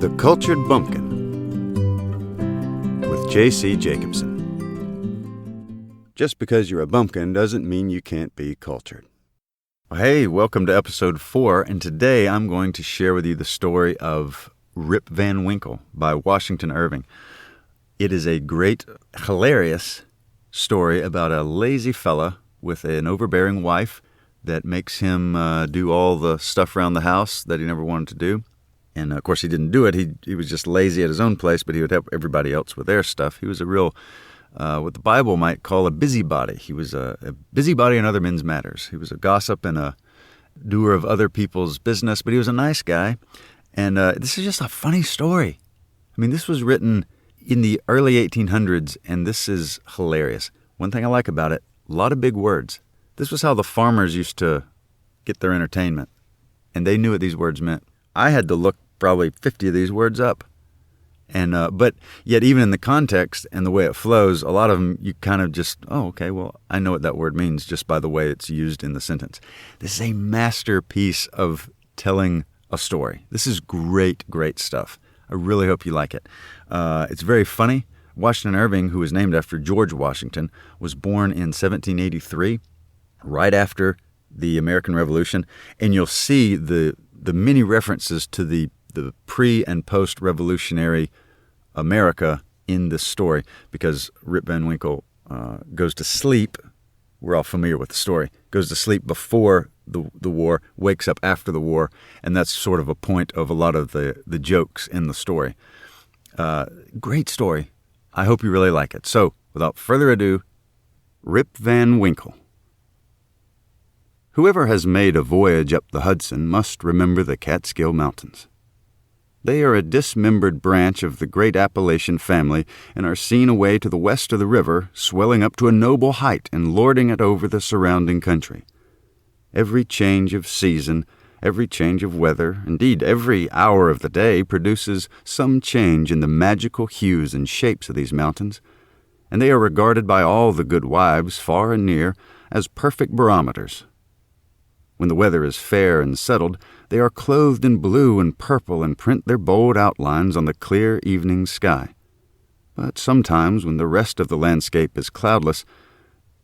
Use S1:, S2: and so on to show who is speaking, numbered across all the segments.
S1: The Cultured Bumpkin with J.C. Jacobson. Just because you're a bumpkin doesn't mean you can't be cultured. Well, hey, welcome to episode 4, and today I'm going to share with you the story of Rip Van Winkle by Washington Irving. It is a great, hilarious story about a lazy fella with an overbearing wife that makes him do all the stuff around the house that he never wanted to do. And, of course, he didn't do it. He was just lazy at his own place, but he would help everybody else with their stuff. He was a real, what the Bible might call a busybody. He was a busybody in other men's matters. He was a gossip and a doer of other people's business, but he was a nice guy. And this is just a funny story. I mean, this was written in the early 1800s, and this is hilarious. One thing I like about it, a lot of big words. This was how the farmers used to get their entertainment, and they knew what these words meant. I had to look probably 50 of these words up. And but yet even in the context and the way it flows, a lot of them you kind of just, oh, okay, well, I know what that word means just by the way it's used in the sentence. This is a masterpiece of telling a story. This is great, great stuff. I really hope you like it. It's very funny. Washington Irving, who was named after George Washington, was born in 1783, right after the American Revolution. And you'll see the many references to the pre- and post-revolutionary America in this story, because Rip Van Winkle goes to sleep. We're all familiar with the story. Goes to sleep before the war, wakes up after the war, and that's sort of a point of a lot of the jokes in the story. Great story. I hope you really like it. So, without further ado, Rip Van Winkle. Whoever has made a voyage up the Hudson must remember the Catskill Mountains. They are a dismembered branch of the great Appalachian family and are seen away to the west of the river, swelling up to a noble height and lording it over the surrounding country. Every change of season, every change of weather, indeed every hour of the day produces some change in the magical hues and shapes of these mountains, and they are regarded by all the good wives, far and near, as perfect barometers. When the weather is fair and settled, they are clothed in blue and purple and print their bold outlines on the clear evening sky. But sometimes, when the rest of the landscape is cloudless,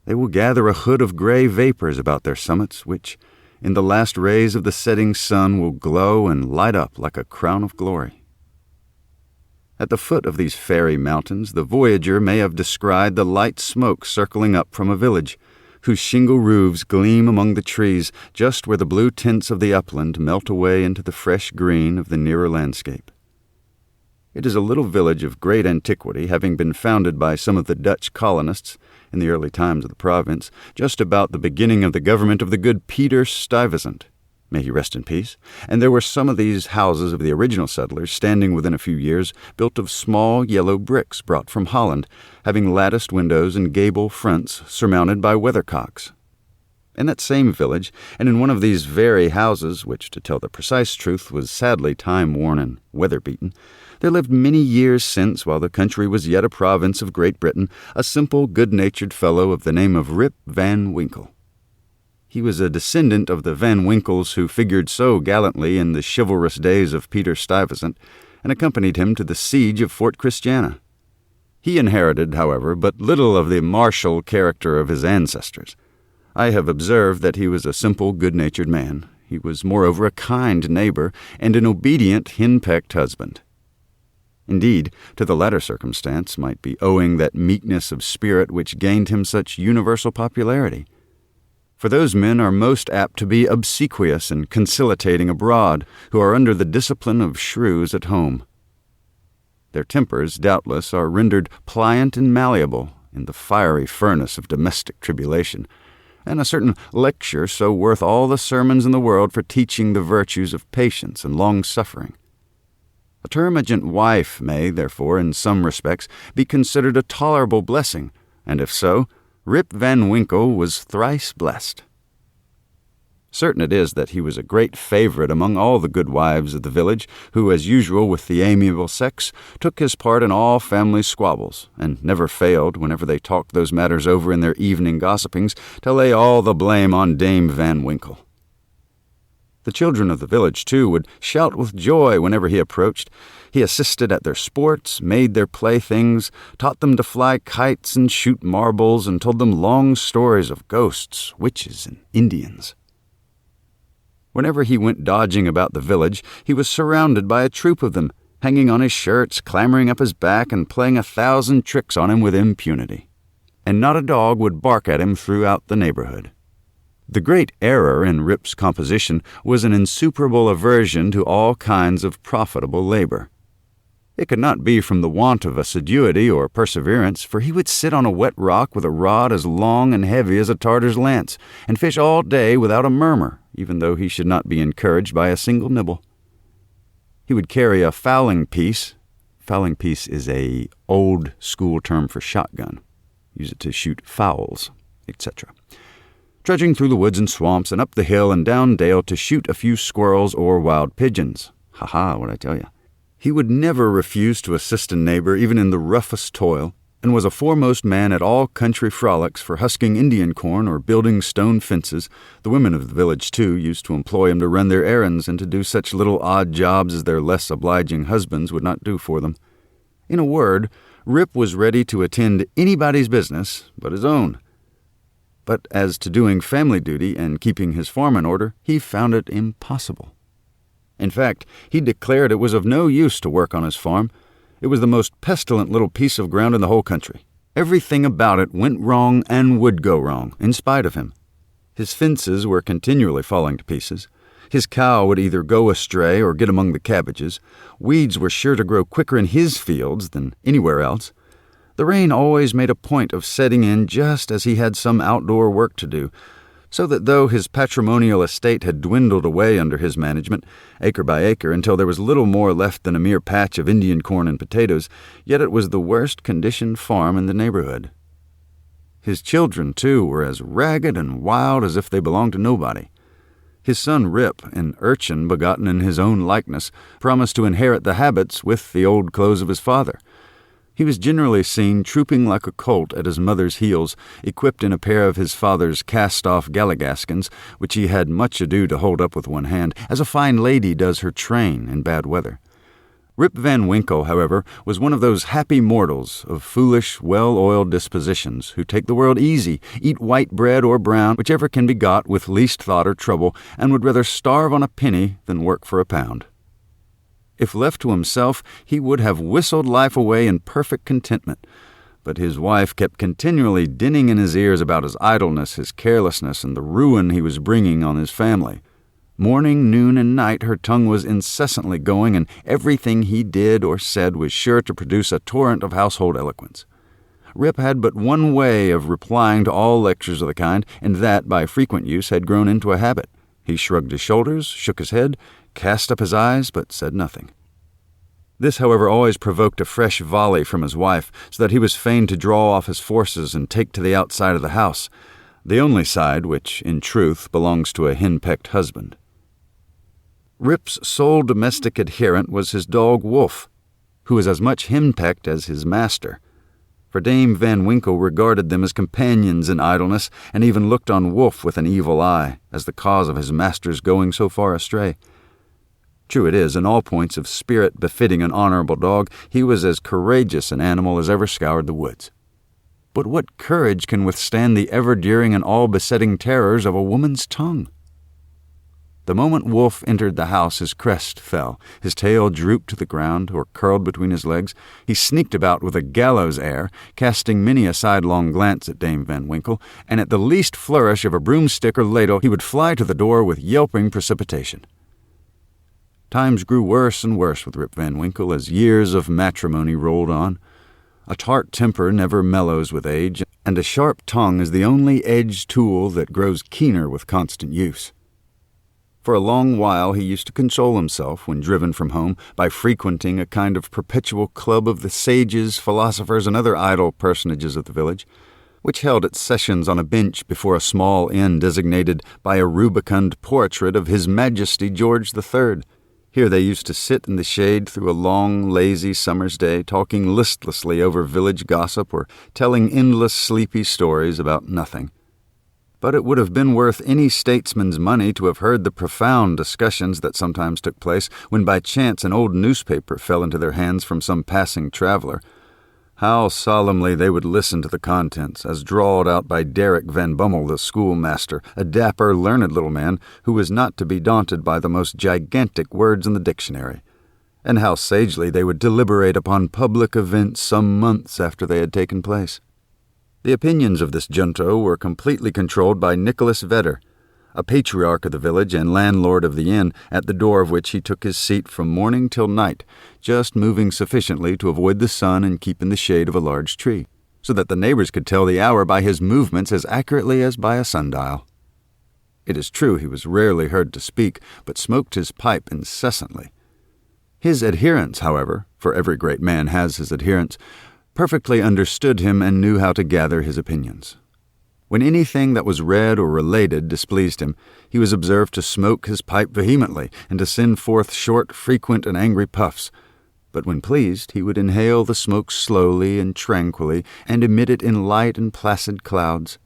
S1: they will gather a hood of gray vapors about their summits, which, in the last rays of the setting sun, will glow and light up like a crown of glory. At the foot of these fairy mountains, the voyager may have descried the light smoke circling up from a village, whose shingle roofs gleam among the trees just where the blue tints of the upland melt away into the fresh green of the nearer landscape. It is a little village of great antiquity, having been founded by some of the Dutch colonists in the early times of the province, just about the beginning of the government of the good Peter Stuyvesant. May he rest in peace. And there were some of these houses of the original settlers standing within a few years, built of small yellow bricks brought from Holland, having latticed windows and gable fronts surmounted by weathercocks. In that same village, and in one of these very houses, which, to tell the precise truth, was sadly time-worn and weather-beaten, there lived many years since, while the country was yet a province of Great Britain, a simple, good-natured fellow of the name of Rip Van Winkle. He was a descendant of the Van Winkles who figured so gallantly in the chivalrous days of Peter Stuyvesant and accompanied him to the siege of Fort Christiana. He inherited, however, but little of the martial character of his ancestors. I have observed that he was a simple, good-natured man. He was, moreover, a kind neighbor and an obedient, hen-pecked husband. Indeed, to the latter circumstance might be owing that meekness of spirit which gained him such universal popularity. For those men are most apt to be obsequious and conciliating abroad, who are under the discipline of shrews at home. Their tempers, doubtless, are rendered pliant and malleable in the fiery furnace of domestic tribulation, and a certain lecture so worth all the sermons in the world for teaching the virtues of patience and long-suffering. A termagant wife may, therefore, in some respects, be considered a tolerable blessing, and if so, Rip Van Winkle was thrice blessed. Certain it is that he was a great favorite among all the good wives of the village, who, as usual with the amiable sex, took his part in all family squabbles, and never failed, whenever they talked those matters over in their evening gossipings, to lay all the blame on Dame Van Winkle. The children of the village, too, would shout with joy whenever he approached. He assisted at their sports, made their playthings, taught them to fly kites and shoot marbles, and told them long stories of ghosts, witches, and Indians. Whenever he went dodging about the village, he was surrounded by a troop of them, hanging on his shirts, clambering up his back, and playing 1,000 tricks on him with impunity. And not a dog would bark at him throughout the neighborhood. The great error in Rip's composition was an insuperable aversion to all kinds of profitable labor. It could not be from the want of assiduity or perseverance, for he would sit on a wet rock with a rod as long and heavy as a Tartar's lance, and fish all day without a murmur, even though he should not be encouraged by a single nibble. He would carry a fowling piece. Fowling piece is an old school term for shotgun. Use it to shoot fowls, etc. Trudging through the woods and swamps and up the hill and down dale to shoot a few squirrels or wild pigeons. Ha-ha, what'd I tell you? He would never refuse to assist a neighbor even in the roughest toil, and was a foremost man at all country frolics for husking Indian corn or building stone fences. The women of the village, too, used to employ him to run their errands and to do such little odd jobs as their less obliging husbands would not do for them. In a word, Rip was ready to attend anybody's business but his own. But as to doing family duty and keeping his farm in order, he found it impossible. In fact, he declared it was of no use to work on his farm. It was the most pestilent little piece of ground in the whole country. Everything about it went wrong and would go wrong, in spite of him. His fences were continually falling to pieces. His cow would either go astray or get among the cabbages. Weeds were sure to grow quicker in his fields than anywhere else. The rain always made a point of setting in just as he had some outdoor work to do, so that though his patrimonial estate had dwindled away under his management, acre by acre, until there was little more left than a mere patch of Indian corn and potatoes, yet it was the worst-conditioned farm in the neighborhood. His children, too, were as ragged and wild as if they belonged to nobody. His son Rip, an urchin begotten in his own likeness, promised to inherit the habits with the old clothes of his father. He was generally seen trooping like a colt at his mother's heels, equipped in a pair of his father's cast-off galligaskins, which he had much ado to hold up with one hand, as a fine lady does her train in bad weather. Rip Van Winkle, however, was one of those happy mortals of foolish, well-oiled dispositions who take the world easy, eat white bread or brown, whichever can be got with least thought or trouble, and would rather starve on a penny than work for a pound. If left to himself, he would have whistled life away in perfect contentment, but his wife kept continually dinning in his ears about his idleness, his carelessness, and the ruin he was bringing on his family. Morning, noon, and night her tongue was incessantly going, and everything he did or said was sure to produce a torrent of household eloquence. Rip had but one way of replying to all lectures of the kind, and that, by frequent use, had grown into a habit. He shrugged his shoulders, shook his head, cast up his eyes, but said nothing. This, however, always provoked a fresh volley from his wife, so that he was fain to draw off his forces and take to the outside of the house, the only side which, in truth, belongs to a henpecked husband. Rip's sole domestic adherent was his dog Wolf, who was as much henpecked as his master, for Dame Van Winkle regarded them as companions in idleness, and even looked on Wolf with an evil eye, as the cause of his master's going so far astray. True it is, in all points of spirit befitting an honorable dog, he was as courageous an animal as ever scoured the woods. But what courage can withstand the ever-during and all-besetting terrors of a woman's tongue? The moment Wolf entered the house, his crest fell, his tail drooped to the ground, or curled between his legs. He sneaked about with a gallows air, casting many a sidelong glance at Dame Van Winkle, and at the least flourish of a broomstick or ladle he would fly to the door with yelping precipitation. Times grew worse and worse with Rip Van Winkle as years of matrimony rolled on. A tart temper never mellows with age, and a sharp tongue is the only edged tool that grows keener with constant use. For a long while he used to console himself, when driven from home, by frequenting a kind of perpetual club of the sages, philosophers, and other idle personages of the village, which held its sessions on a bench before a small inn designated by a rubicund portrait of His Majesty George III. Here they used to sit in the shade through a long, lazy summer's day, talking listlessly over village gossip or telling endless, sleepy stories about nothing. but it would have been worth any statesman's money to have heard the profound discussions that sometimes took place when by chance an old newspaper fell into their hands from some passing traveler. How solemnly they would listen to the contents, as drawled out by Derrick Van Bummel, the schoolmaster, a dapper, learned little man who was not to be daunted by the most gigantic words in the dictionary, and how sagely they would deliberate upon public events some months after they had taken place. The opinions of this junto were completely controlled by Nicholas Vedder, a patriarch of the village and landlord of the inn, at the door of which he took his seat from morning till night, just moving sufficiently to avoid the sun and keep in the shade of a large tree, so that the neighbors could tell the hour by his movements as accurately as by a sundial. It is true he was rarely heard to speak, but smoked his pipe incessantly. His adherents, however, for every great man has his adherents, perfectly understood him and knew how to gather his opinions. When anything that was read or related displeased him, he was observed to smoke his pipe vehemently and to send forth short, frequent, and angry puffs. But when pleased, he would inhale the smoke slowly and tranquilly and emit it in light and placid clouds.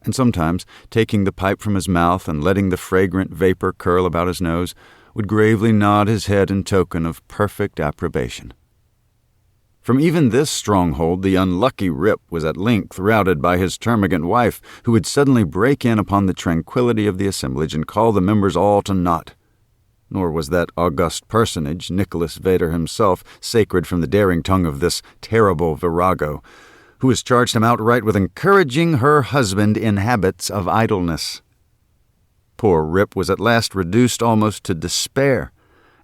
S1: And sometimes, taking the pipe from his mouth and letting the fragrant vapor curl about his nose, would gravely nod his head in token of perfect approbation. From even this stronghold the unlucky Rip was at length routed by his termagant wife, who would suddenly break in upon the tranquillity of the assemblage and call the members all to naught. Nor was that august personage, Nicholas Vedder himself, sacred from the daring tongue of this terrible virago, who has charged him outright with encouraging her husband in habits of idleness. Poor Rip was at last reduced almost to despair,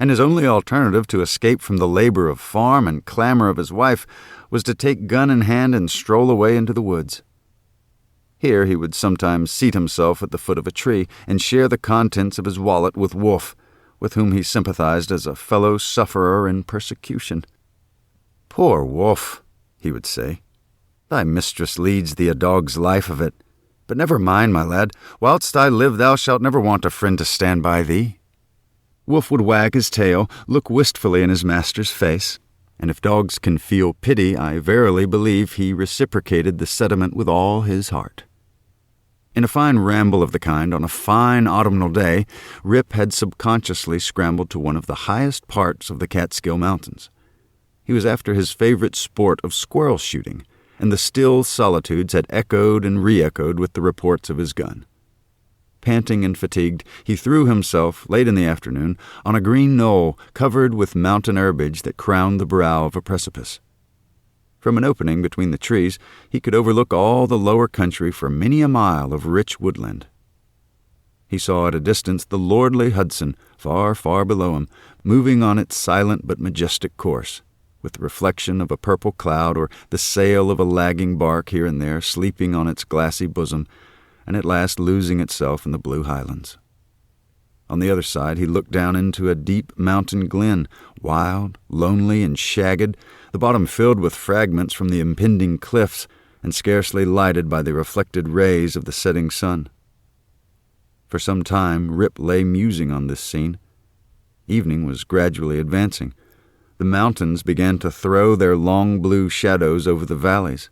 S1: and his only alternative to escape from the labor of farm and clamor of his wife was to take gun in hand and stroll away into the woods. Here he would sometimes seat himself at the foot of a tree and share the contents of his wallet with Wolf, with whom he sympathized as a fellow sufferer in persecution. "Poor Wolf," he would say, "thy mistress leads thee a dog's life of it. But never mind, my lad, whilst I live thou shalt never want a friend to stand by thee." Wolf would wag his tail, look wistfully in his master's face, and if dogs can feel pity, I verily believe he reciprocated the sentiment with all his heart. In a fine ramble of the kind, on a fine autumnal day, Rip had subconsciously scrambled to one of the highest parts of the Catskill Mountains. He was after his favorite sport of squirrel shooting, and the still solitudes had echoed and re-echoed with the reports of his gun. Panting and fatigued, he threw himself, late in the afternoon, on a green knoll covered with mountain herbage that crowned the brow of a precipice. From an opening between the trees, he could overlook all the lower country for many a mile of rich woodland. He saw at a distance the lordly Hudson, far, far below him, moving on its silent but majestic course, with the reflection of a purple cloud or the sail of a lagging bark here and there sleeping on its glassy bosom, and at last losing itself in the blue highlands. On the other side he looked down into a deep mountain glen, wild, lonely, and shagged, the bottom filled with fragments from the impending cliffs, and scarcely lighted by the reflected rays of the setting sun. For some time Rip lay musing on this scene. Evening was gradually advancing. The mountains began to throw their long blue shadows over the valleys.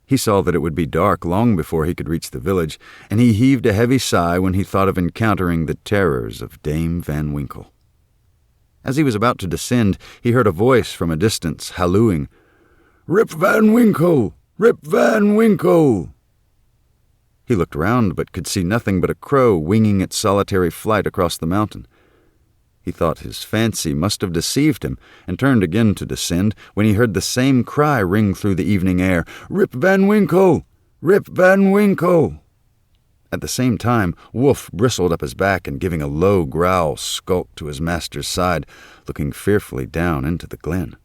S1: He saw that it would be dark long before he could reach the village, and he heaved a heavy sigh when he thought of encountering the terrors of Dame Van Winkle. As he was about to descend, he heard a voice from a distance hallooing, "Rip Van Winkle! Rip Van Winkle!" He looked round, but could see nothing but a crow winging its solitary flight across the mountain. He thought his fancy must have deceived him, and turned again to descend, when he heard the same cry ring through the evening air, "Rip Van Winkle! Rip Van Winkle!" At the same time, Wolf bristled up his back and, giving a low growl, skulked to his master's side, looking fearfully down into the glen.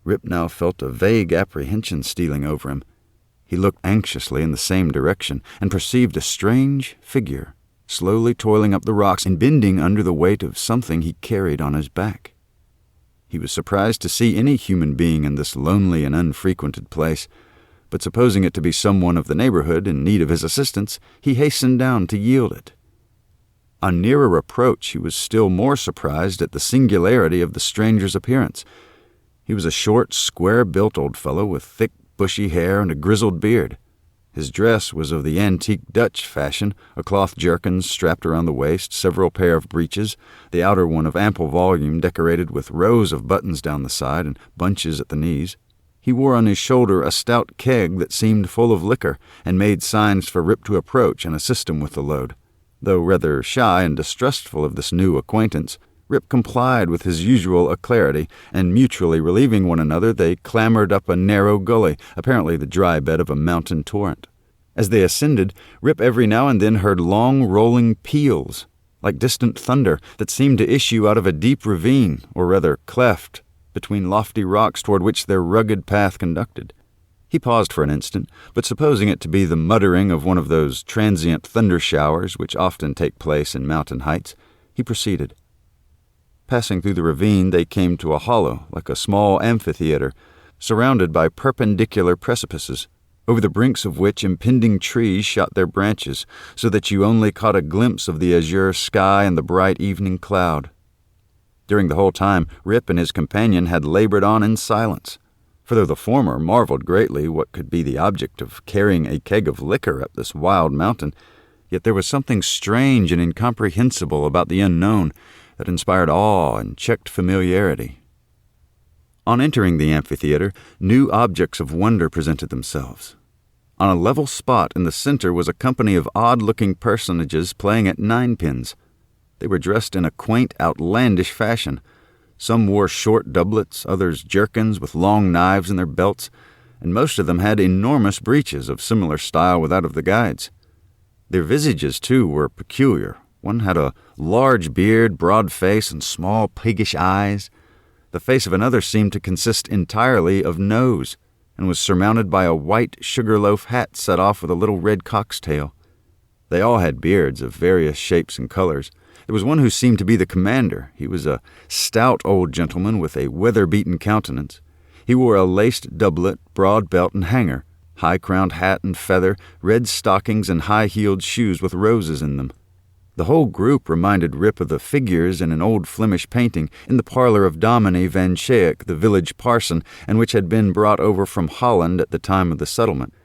S1: Rip now felt a vague apprehension stealing over him. He looked anxiously in the same direction, and perceived a strange figure slowly toiling up the rocks and bending under the weight of something he carried on his back. He was surprised to see any human being in this lonely and unfrequented place, but supposing it to be someone of the neighborhood in need of his assistance, he hastened down to yield it. On nearer approach, he was still more surprised at the singularity of the stranger's appearance. He was a short, square-built old fellow with thick, bushy hair and a grizzled beard. His dress was of the antique Dutch fashion, a cloth jerkin strapped around the waist, several pair of breeches, the outer one of ample volume decorated with rows of buttons down the side and bunches at the knees. He wore on his shoulder a stout keg that seemed full of liquor, and made signs for Rip to approach and assist him with the load. Though rather shy and distrustful of this new acquaintance, Rip complied with his usual alacrity, and mutually relieving one another, they clambered up a narrow gully, apparently the dry bed of a mountain torrent. As they ascended, Rip every now and then heard long rolling peals, like distant thunder, that seemed to issue out of a deep ravine, or rather cleft, between lofty rocks toward which their rugged path conducted. He paused for an instant, but supposing it to be the muttering of one of those transient thunder showers which often take place in mountain heights, he proceeded. Passing through the ravine, they came to a hollow, like a small amphitheater, surrounded by perpendicular precipices, over the brinks of which impending trees shot their branches, so that you only caught a glimpse of the azure sky and the bright evening cloud. During the whole time, Rip and his companion had labored on in silence, for though the former marveled greatly what could be the object of carrying a keg of liquor up this wild mountain, yet there was something strange and incomprehensible about the unknown that inspired awe and checked familiarity. On entering the amphitheater, new objects of wonder presented themselves. On a level spot in the center was a company of odd-looking personages playing at ninepins. They were dressed in a quaint, outlandish fashion. Some wore short doublets, others jerkins with long knives in their belts, and most of them had enormous breeches of similar style with that of the guides. Their visages, too, were peculiar. One had a large beard, broad face, and small piggish eyes. The face of another seemed to consist entirely of nose, and was surmounted by a white sugar-loaf hat set off with a little red cock's tail. They all had beards of various shapes and colors. There was one who seemed to be the commander. He was a stout old gentleman with a weather-beaten countenance. He wore a laced doublet, broad belt and hanger, high-crowned hat and feather, red stockings and high-heeled shoes with roses in them. The whole group reminded Rip of the figures in an old Flemish painting in the parlor of Dominie Van Schaik, the village parson, and which had been brought over from Holland at the time of the settlement.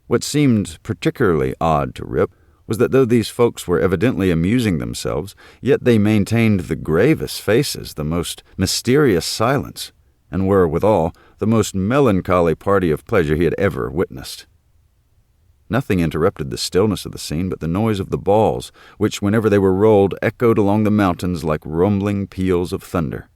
S1: What seemed particularly odd to Rip was that though these folks were evidently amusing themselves, yet they maintained the gravest faces, the most mysterious silence, and were, withal, the most melancholy party of pleasure he had ever witnessed. Nothing interrupted the stillness of the scene but the noise of the balls, which, whenever they were rolled, echoed along the mountains like rumbling peals of thunder.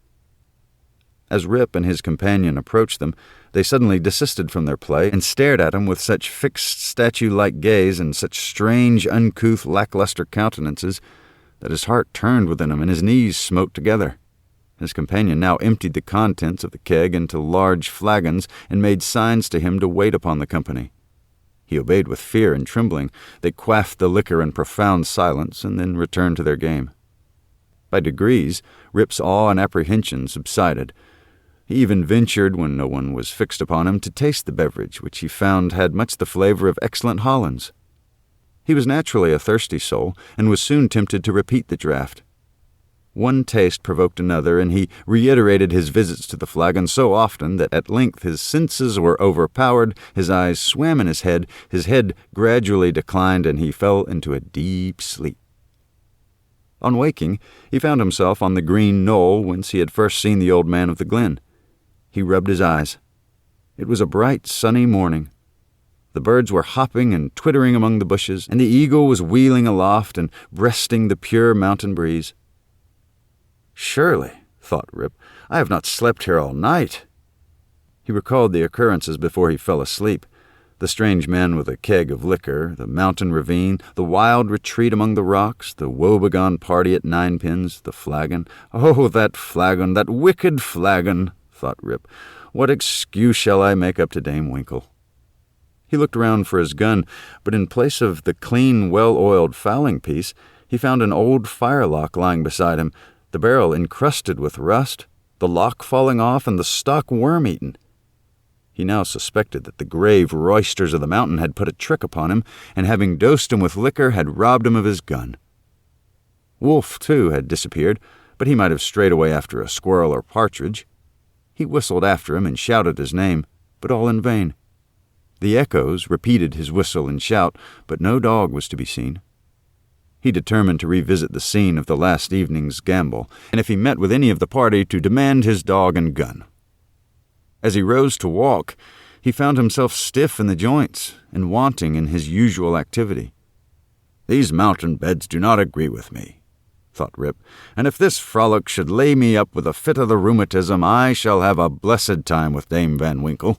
S1: As Rip and his companion approached them, they suddenly desisted from their play and stared at him with such fixed statue-like gaze and such strange, uncouth, lackluster countenances that his heart turned within him and his knees smote together. His companion now emptied the contents of the keg into large flagons and made signs to him to wait upon the company. He obeyed with fear and trembling. They quaffed the liquor in profound silence and then returned to their game. By degrees, Rip's awe and apprehension subsided. He even ventured, when no one was fixed upon him, to taste the beverage, which he found had much the flavor of excellent Hollands. He was naturally a thirsty soul, and was soon tempted to repeat the draught. One taste provoked another, and he reiterated his visits to the flagon so often that at length his senses were overpowered, his eyes swam in his head gradually declined, and he fell into a deep sleep. On waking, he found himself on the green knoll whence he had first seen the old man of the glen. He rubbed his eyes. It was a bright, sunny morning. The birds were hopping and twittering among the bushes, and the eagle was wheeling aloft and breasting the pure mountain breeze. "Surely," thought Rip, "I have not slept here all night." He recalled the occurrences before he fell asleep. The strange man with a keg of liquor, the mountain ravine, the wild retreat among the rocks, the woebegone party at ninepins, the flagon. "Oh, that flagon, that wicked flagon," thought Rip. "What excuse shall I make up to Dame Winkle?" He looked around for his gun, but in place of the clean, well-oiled fowling piece, he found an old firelock lying beside him, the barrel encrusted with rust, the lock falling off, and the stock worm-eaten. He now suspected that the grave roysters of the mountain had put a trick upon him, and having dosed him with liquor, had robbed him of his gun. Wolf, too, had disappeared, but he might have strayed away after a squirrel or partridge. He whistled after him and shouted his name, but all in vain. The echoes repeated his whistle and shout, but no dog was to be seen. He determined to revisit the scene of the last evening's gambol, and if he met with any of the party, to demand his dog and gun. As he rose to walk, he found himself stiff in the joints and wanting in his usual activity. "These mountain beds do not agree with me," thought Rip, "and if this frolic should lay me up with a fit of the rheumatism, I shall have a blessed time with Dame Van Winkle."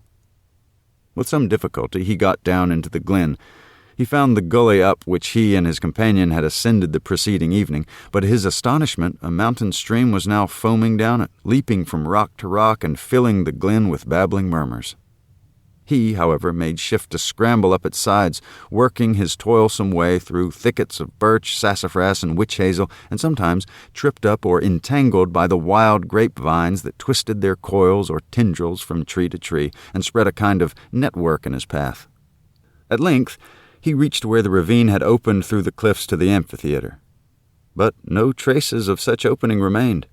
S1: With some difficulty he got down into the glen. He found the gully up which he and his companion had ascended the preceding evening, but to his astonishment a mountain stream was now foaming down it, leaping from rock to rock and filling the glen with babbling murmurs. He, however, made shift to scramble up its sides, working his toilsome way through thickets of birch, sassafras, and witch hazel, and sometimes tripped up or entangled by the wild grapevines that twisted their coils or tendrils from tree to tree, and spread a kind of network in his path. At length he reached where the ravine had opened through the cliffs to the amphitheater. But no traces of such opening remained.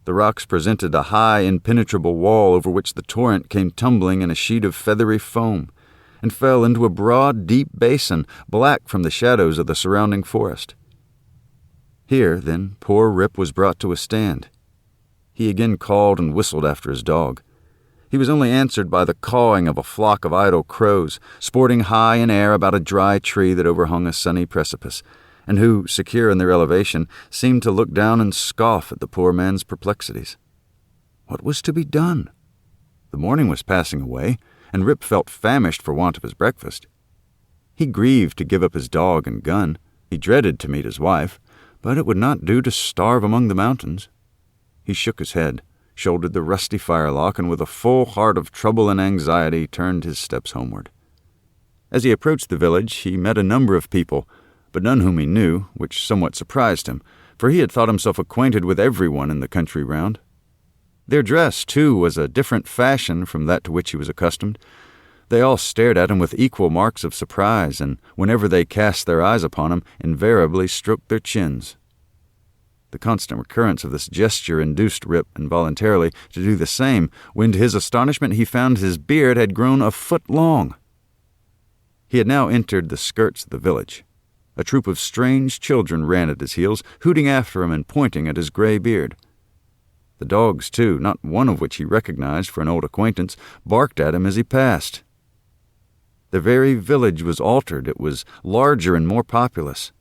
S1: The rocks presented a high, impenetrable wall over which the torrent came tumbling in a sheet of feathery foam, and fell into a broad, deep basin, black from the shadows of the surrounding forest. Here, then, poor Rip was brought to a stand. He again called and whistled after his dog. He was only answered by the cawing of a flock of idle crows, sporting high in air about a dry tree that overhung a sunny precipice, and who, secure in their elevation, seemed to look down and scoff at the poor man's perplexities. What was to be done? The morning was passing away, and Rip felt famished for want of his breakfast. He grieved to give up his dog and gun. He dreaded to meet his wife, but it would not do to starve among the mountains. He shook his head, shouldered the rusty firelock, and with a full heart of trouble and anxiety turned his steps homeward. As he approached the village, he met a number of people, but none whom he knew, which somewhat surprised him, for he had thought himself acquainted with everyone in the country round. Their dress, too, was a different fashion from that to which he was accustomed. They all stared at him with equal marks of surprise, and whenever they cast their eyes upon him, invariably stroked their chins. The constant recurrence of this gesture induced Rip involuntarily to do the same, when to his astonishment he found his beard had grown a foot long. He had now entered the skirts of the village. A troop of strange children ran at his heels, hooting after him and pointing at his gray beard. The dogs, too, not one of which he recognized for an old acquaintance, barked at him as he passed. The very village was altered. It was larger and more populous.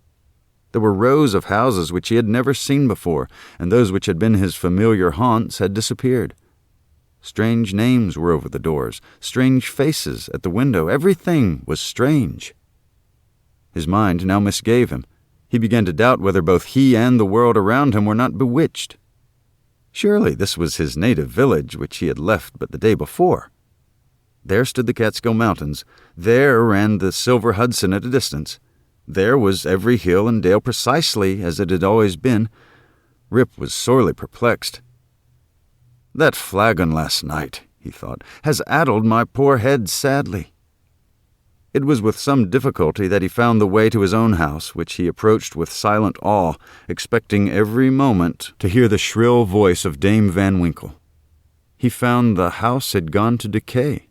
S1: There were rows of houses which he had never seen before, and those which had been his familiar haunts had disappeared. Strange names were over the doors, strange faces at the window. Everything was strange. His mind now misgave him. He began to doubt whether both he and the world around him were not bewitched. Surely this was his native village, which he had left but the day before. There stood the Catskill Mountains. There ran the silver Hudson at a distance. There was every hill and dale precisely as it had always been. Rip was sorely perplexed. "That flagon last night," he thought, "has addled my poor head sadly." It was with some difficulty that he found the way to his own house, which he approached with silent awe, expecting every moment to hear the shrill voice of Dame Van Winkle. He found the house had gone to decay,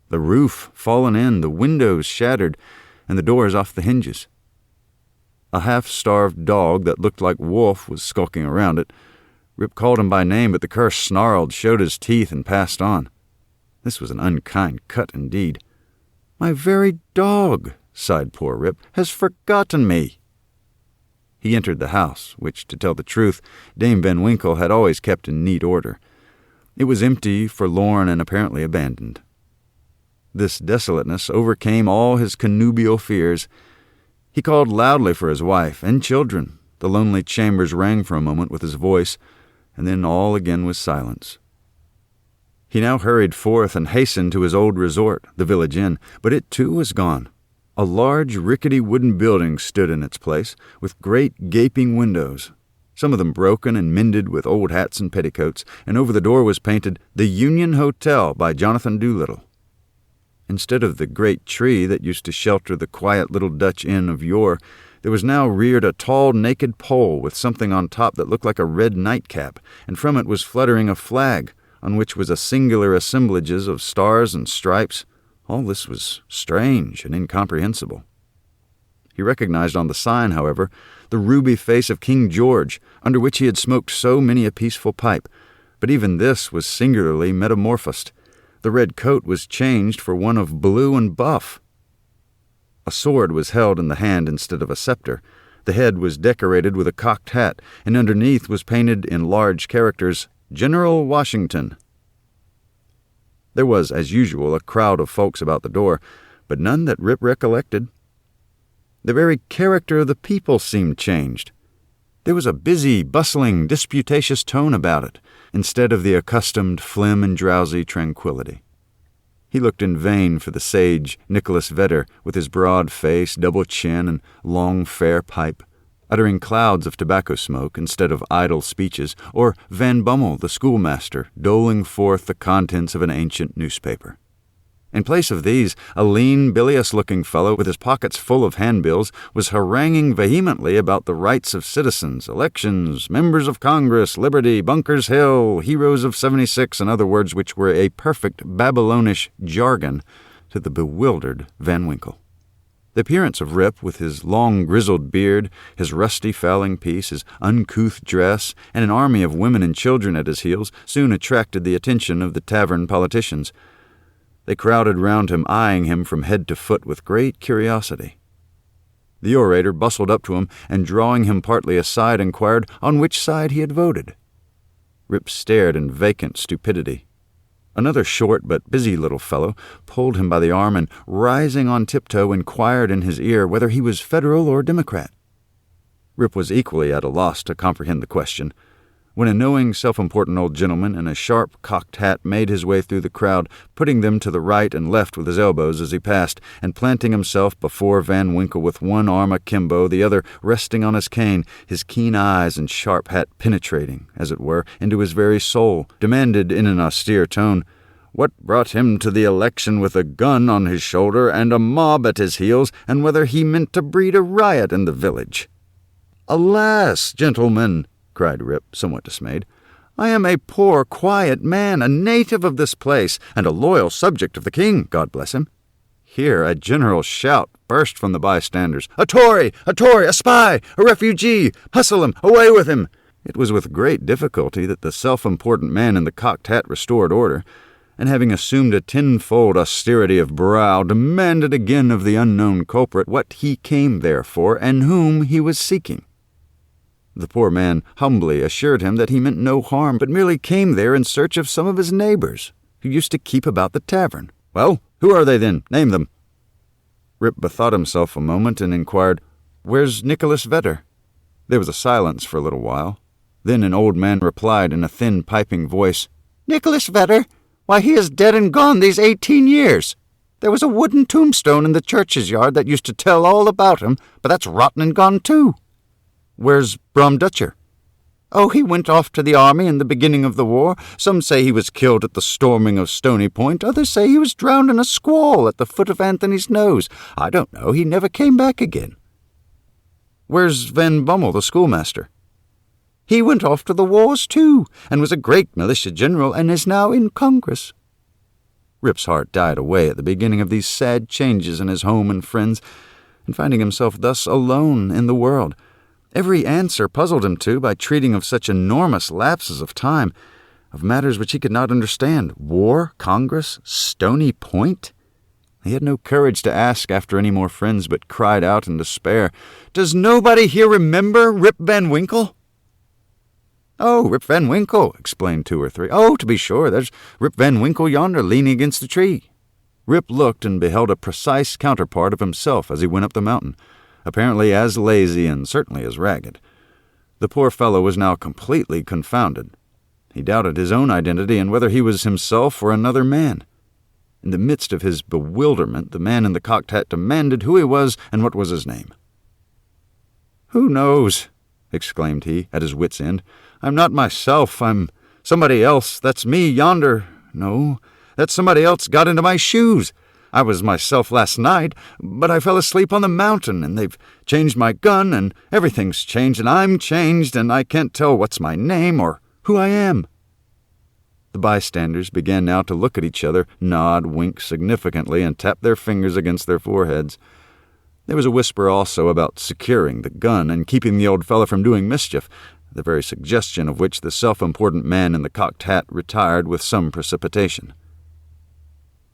S1: the roof fallen in, the windows shattered, and the doors off the hinges. A half-starved dog that looked like Wolf was skulking around it. Rip called him by name, but the cur snarled, showed his teeth, and passed on. This was an unkind cut indeed. "My very dog," sighed poor Rip, "has forgotten me." He entered the house, which, to tell the truth, Dame Van Winkle had always kept in neat order. It was empty, forlorn, and apparently abandoned. This desolateness overcame all his connubial fears. He called loudly for his wife and children. The lonely chambers rang for a moment with his voice, and then all again was silence. He now hurried forth and hastened to his old resort, the village inn, but it too was gone. A large, rickety wooden building stood in its place, with great gaping windows, some of them broken and mended with old hats and petticoats, and over the door was painted, "The Union Hotel by Jonathan Doolittle." Instead of the great tree that used to shelter the quiet little Dutch inn of yore, there was now reared a tall, naked pole with something on top that looked like a red nightcap, and from it was fluttering a flag, on which was a singular assemblages of stars and stripes, All this was strange and incomprehensible. He recognized on the sign, however, the ruby face of King George, under which he had smoked so many a peaceful pipe, but even this was singularly metamorphosed. The red coat was changed for one of blue and buff. A sword was held in the hand instead of a scepter. The head was decorated with a cocked hat, and underneath was painted in large characters, General Washington. There was, as usual, a crowd of folks about the door, but none that Rip recollected. The very character of the people seemed changed. There was a busy, bustling, disputatious tone about it, instead of the accustomed phlegm and drowsy tranquility. He looked in vain for the sage Nicholas Vedder, with his broad face, double chin, and long, fair pipe, uttering clouds of tobacco smoke instead of idle speeches, or Van Bummel, the schoolmaster, doling forth the contents of an ancient newspaper. In place of these, a lean, bilious-looking fellow with his pockets full of handbills was haranguing vehemently about the rights of citizens, elections, members of Congress, liberty, Bunker's Hill, heroes of '76, and other words which were a perfect Babylonish jargon to the bewildered Van Winkle. The appearance of Rip, with his long grizzled beard, his rusty fowling piece, his uncouth dress, and an army of women and children at his heels, soon attracted the attention of the tavern politicians. They crowded round him, eyeing him from head to foot with great curiosity. The orator bustled up to him, and drawing him partly aside, inquired on which side he had voted. Rip stared in vacant stupidity. Another short but busy little fellow pulled him by the arm and, rising on tiptoe, inquired in his ear whether he was Federal or Democrat. Rip was equally at a loss to comprehend the question, when a knowing, self-important old gentleman in a sharp cocked hat made his way through the crowd, putting them to the right and left with his elbows as he passed, and planting himself before Van Winkle with one arm akimbo, the other resting on his cane, his keen eyes and sharp hat penetrating, as it were, into his very soul, demanded in an austere tone, what brought him to the election with a gun on his shoulder and a mob at his heels, and whether he meant to breed a riot in the village. "Alas, gentlemen," cried Rip, somewhat dismayed, "I am a poor, quiet man, a native of this place, and a loyal subject of the king, God bless him." Here a general shout burst from the bystanders. "A Tory! A Tory! A spy! A refugee! Hustle him! Away with him!" It was with great difficulty that the self-important man in the cocked hat restored order, and having assumed a tenfold austerity of brow, demanded again of the unknown culprit what he came there for, and whom he was seeking. The poor man humbly assured him that he meant no harm, but merely came there in search of some of his neighbors, who used to keep about the tavern. "Well, who are they then? Name them." Rip bethought himself a moment and inquired, "Where's Nicholas Vedder?" There was a silence for a little while. Then an old man replied in a thin, piping voice, "Nicholas Vedder? Why, he is dead and gone these 18 years. There was a wooden tombstone in the church's yard that used to tell all about him, but that's rotten and gone too." "Where's Brom Dutcher?" "Oh, he went off to the army in the beginning of the war. Some say he was killed at the storming of Stony Point. Others say he was drowned in a squall at the foot of Anthony's Nose. I don't know. He never came back again." "Where's Van Bummel, the schoolmaster?" "He went off to the wars, too, and was a great militia general, and is now in Congress." Rip's heart died away at the beginning of these sad changes in his home and friends, and finding himself thus alone in the world, every answer puzzled him, too, by treating of such enormous lapses of time, of matters which he could not understand. War, Congress, Stony Point? He had no courage to ask after any more friends, but cried out in despair, "Does nobody here remember Rip Van Winkle?" "Oh, Rip Van Winkle," explained two or three. "Oh, to be sure, there's Rip Van Winkle yonder leaning against the tree." Rip looked and beheld a precise counterpart of himself as he went up the mountain, apparently as lazy and certainly as ragged. The poor fellow was now completely confounded. He doubted his own identity and whether he was himself or another man. In the midst of his bewilderment, the man in the cocked hat demanded who he was and what was his name. "Who knows?" exclaimed he, at his wit's end. "I'm not myself. I'm somebody else. That's me yonder. No, that's somebody else got into my shoes. I was myself last night, but I fell asleep on the mountain, and they've changed my gun, and everything's changed, and I'm changed, and I can't tell what's my name or who I am." The bystanders began now to look at each other, nod, wink significantly, and tap their fingers against their foreheads. There was a whisper also about securing the gun and keeping the old fellow from doing mischief, the very suggestion of which the self-important man in the cocked hat retired with some precipitation.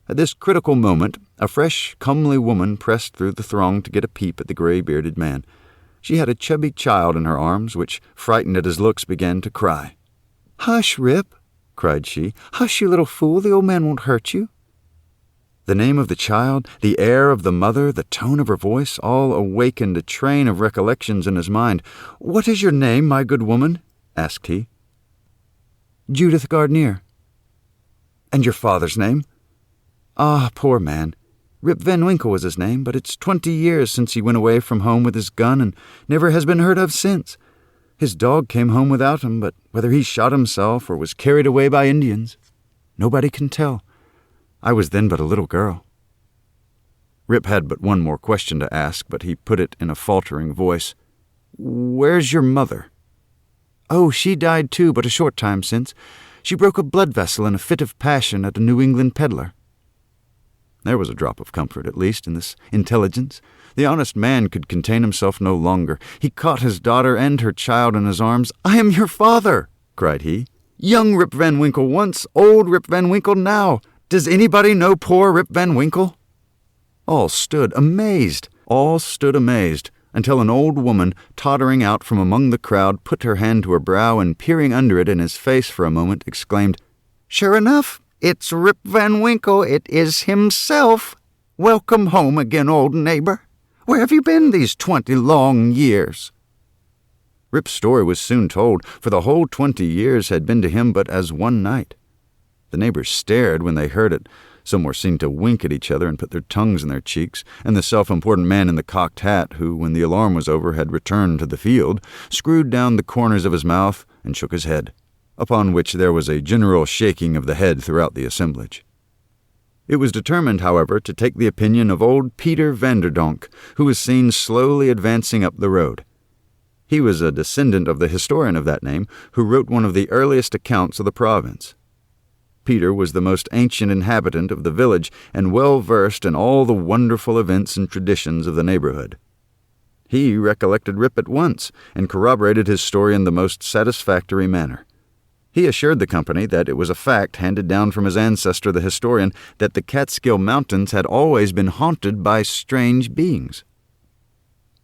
S1: At this critical moment, a fresh, comely woman pressed through the throng to get a peep at the gray-bearded man. She had a chubby child in her arms, which, frightened at his looks, began to cry. "Hush, Rip," cried she. "Hush, you little fool, the old man won't hurt you." The name of the child, the air of the mother, the tone of her voice, all awakened a train of recollections in his mind. "What is your name, my good woman?" asked he. "Judith Gardenier." "And your father's name?" "Ah, poor man. Rip Van Winkle was his name, but it's 20 years since he went away from home with his gun and never has been heard of since. His dog came home without him, but whether he shot himself or was carried away by Indians, nobody can tell. I was then but a little girl." Rip had but one more question to ask, but he put it in a faltering voice. "Where's your mother?" "Oh, she died too, but a short time since. She broke a blood vessel in a fit of passion at a New England peddler." There was a drop of comfort, at least, in this intelligence. The honest man could contain himself no longer. He caught his daughter and her child in his arms. "I am your father!" cried he. "Young Rip Van Winkle once, old Rip Van Winkle now. Does anybody know poor Rip Van Winkle?" All stood amazed, until an old woman, tottering out from among the crowd, put her hand to her brow and, peering under it in his face for a moment, exclaimed, "Sure enough, it's Rip Van Winkle. It is himself. Welcome home again, old neighbor. Where have you been these 20 long years?" Rip's story was soon told, for the whole 20 years had been to him but as one night. The neighbors stared when they heard it. Some were seen to wink at each other and put their tongues in their cheeks, and the self-important man in the cocked hat, who, when the alarm was over, had returned to the field, screwed down the corners of his mouth and shook his head, upon which there was a general shaking of the head throughout the assemblage. It was determined, however, to take the opinion of old Peter Vanderdonk, who was seen slowly advancing up the road. He was a descendant of the historian of that name, who wrote one of the earliest accounts of the province. Peter was the most ancient inhabitant of the village and well versed in all the wonderful events and traditions of the neighborhood. He recollected Rip at once and corroborated his story in the most satisfactory manner. He assured the company that it was a fact handed down from his ancestor the historian that the Catskill Mountains had always been haunted by strange beings.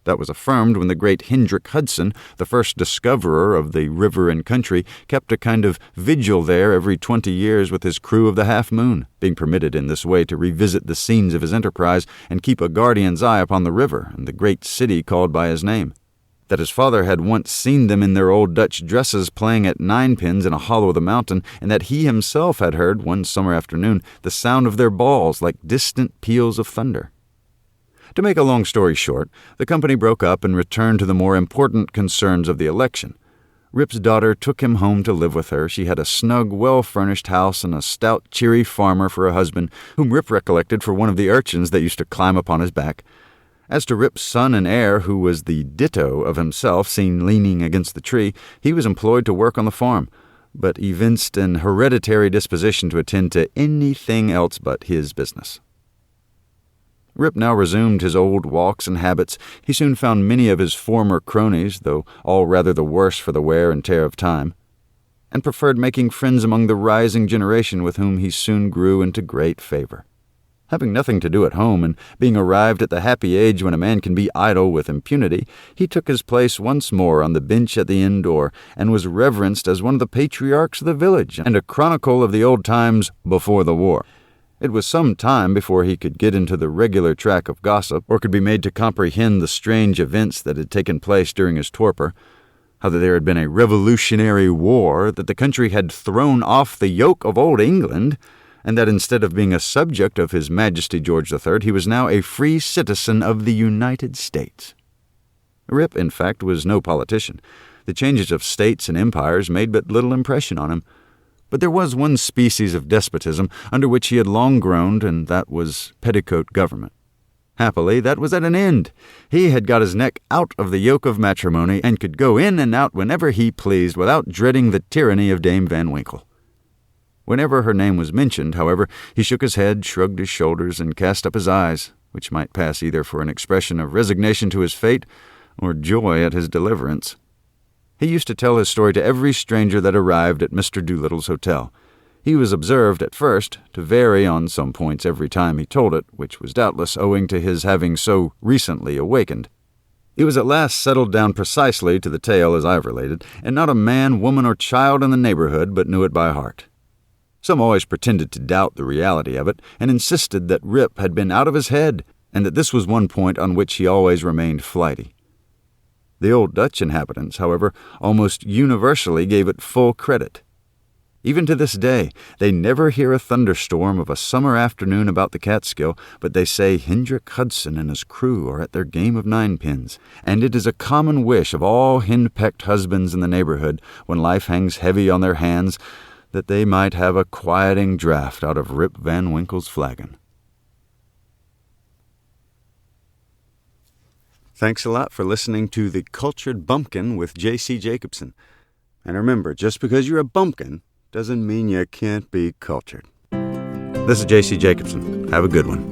S1: That was affirmed when the great Hendrik Hudson, the first discoverer of the river and country, kept a kind of vigil there every 20 years with his crew of the Half Moon, being permitted in this way to revisit the scenes of his enterprise and keep a guardian's eye upon the river and the great city called by his name. That his father had once seen them in their old Dutch dresses playing at ninepins in a hollow of the mountain, and that he himself had heard, one summer afternoon, the sound of their balls like distant peals of thunder. To make a long story short, the company broke up and returned to the more important concerns of the election. Rip's daughter took him home to live with her. She had a snug, well-furnished house and a stout, cheery farmer for a husband, whom Rip recollected for one of the urchins that used to climb upon his back. As to Rip's son and heir, who was the ditto of himself seen leaning against the tree, he was employed to work on the farm, but evinced an hereditary disposition to attend to anything else but his business. Rip now resumed his old walks and habits. He soon found many of his former cronies, though all rather the worse for the wear and tear of time, and preferred making friends among the rising generation with whom he soon grew into great favor. Having nothing to do at home, and being arrived at the happy age when a man can be idle with impunity, he took his place once more on the bench at the inn door, and was reverenced as one of the patriarchs of the village, and a chronicle of the old times before the war. It was some time before he could get into the regular track of gossip, or could be made to comprehend the strange events that had taken place during his torpor, how that there had been a revolutionary war, that the country had thrown off the yoke of old England, and that instead of being a subject of His Majesty George III, he was now a free citizen of the United States. Rip, in fact, was no politician. The changes of states and empires made but little impression on him. But there was one species of despotism under which he had long groaned, and that was petticoat government. Happily, that was at an end. He had got his neck out of the yoke of matrimony, and could go in and out whenever he pleased without dreading the tyranny of Dame Van Winkle. Whenever her name was mentioned, however, he shook his head, shrugged his shoulders, and cast up his eyes, which might pass either for an expression of resignation to his fate or joy at his deliverance. He used to tell his story to every stranger that arrived at Mr. Doolittle's hotel. He was observed, at first, to vary on some points every time he told it, which was doubtless owing to his having so recently awakened. It was at last settled down precisely to the tale as I've related, and not a man, woman, or child in the neighborhood but knew it by heart. Some always pretended to doubt the reality of it, and insisted that Rip had been out of his head, and that this was one point on which he always remained flighty. The old Dutch inhabitants, however, almost universally gave it full credit. Even to this day, they never hear a thunderstorm of a summer afternoon about the Catskill, but they say Hendrick Hudson and his crew are at their game of ninepins, and it is a common wish of all henpecked husbands in the neighborhood, when life hangs heavy on their hands, that they might have a quieting draught out of Rip Van Winkle's flagon. Thanks a lot for listening to The Cultured Bumpkin with J.C. Jacobson. And remember, just because you're a bumpkin doesn't mean you can't be cultured. This is J.C. Jacobson. Have a good one.